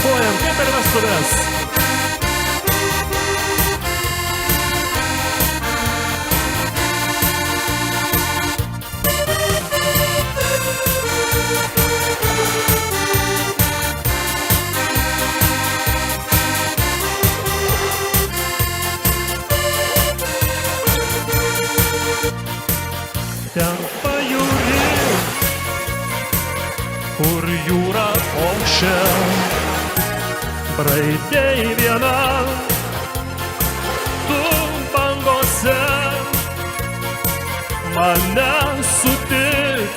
dėkojam, kaip per vestuves. Ten pajūry, kur jūra ošia, braidei viena, tu bangose mane sutik,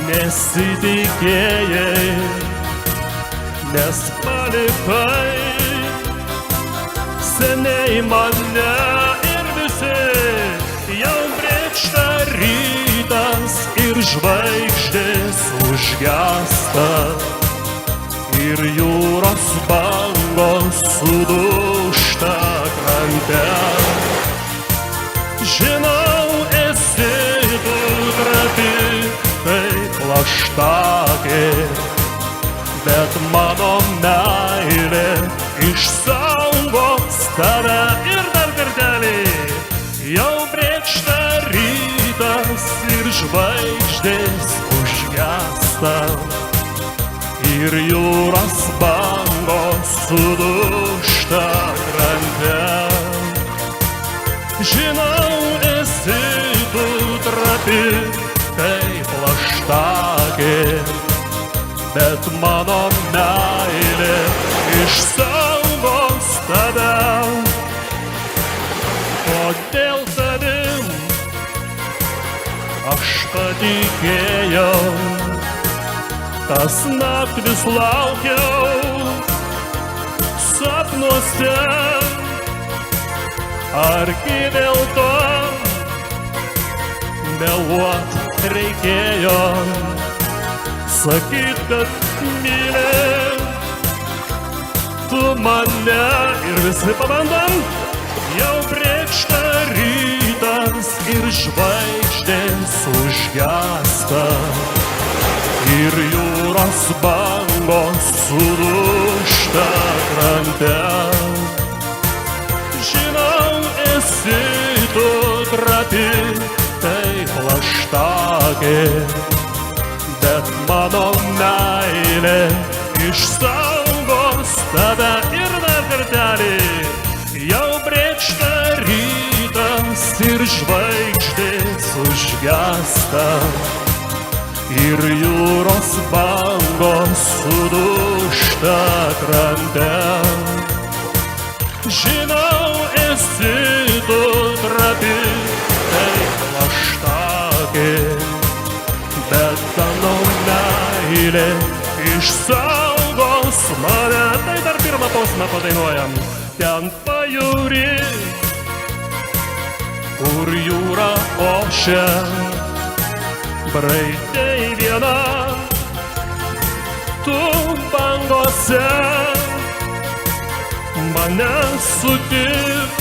nesitikėjai, nes palikai seniai mane ir visi jau brėkšta rytas ir žvaigždės užgęsta ir jūros bangos sudūžta krante. Žinau, esi tu trapi kaip plaštakė, bet mano meilė išsaugos tave ir dar kartelį. Jau brėkšta rytas ir žvaigždės užgęsta ir jūros bangos sudūžta krante. Žinau, esi tu trapi kaip plaštakė, bet mano meilė išsaugos tave. Kodėl tavim aš patikėjau, tas naktis laukiau sapnuose, argi dėl to meluot reikėjo, sakyt, kad myli tu mane ir visi pabandom. Jau brėkšta rytas ir žvaigždės užgęsta ir jūros bangos sudūžta krante. Žinau, esi tu trapi kaip plaštakė, bet mano meilė išsaugos tave ir dar kartelį. Jau brėkšta rytas ir žvaigždės užgęsta ir jūros bangos sudūžta krante. Žinau, esi tu trapi kaip plaštakė, bet tavo meilė išsaugos mane. Tai dar pirmą posmą padainuojam. Ten pajūry, kur jūra ošia, braidei viena, tu bangose mane sutik,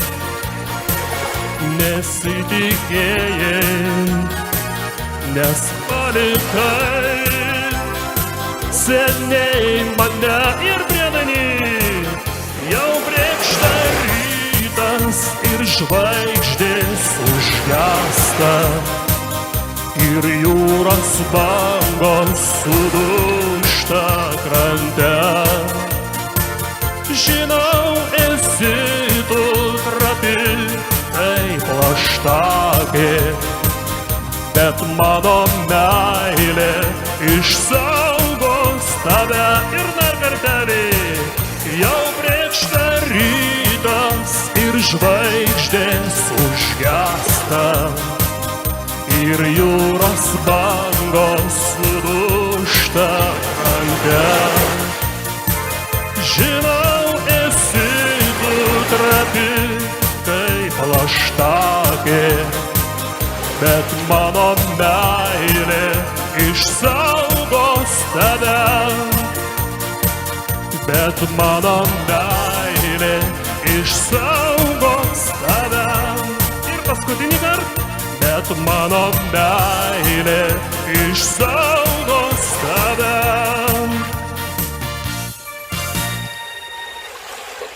nesitikėjai, nes palikai seniai mane ir priedanį. Jau brėkšta rytas ir žvaigždės užgęsta ir jūros bangos sudūžta krante. Žinau, esi tu trapi kaip plaštakė, bet mano meilė išsaugos tave ir dar kartelį. Jau brėkšta rytas ir žvaigždės užgęsta ir jūros bangos sudūžta krante. Žinau, esi tu trapi kaip plaštakė, bet mano meilė išsaugos tave. Bet mano meilė išsaugos tave. Ir paskutinį kartą. Bet mano meilė išsaugos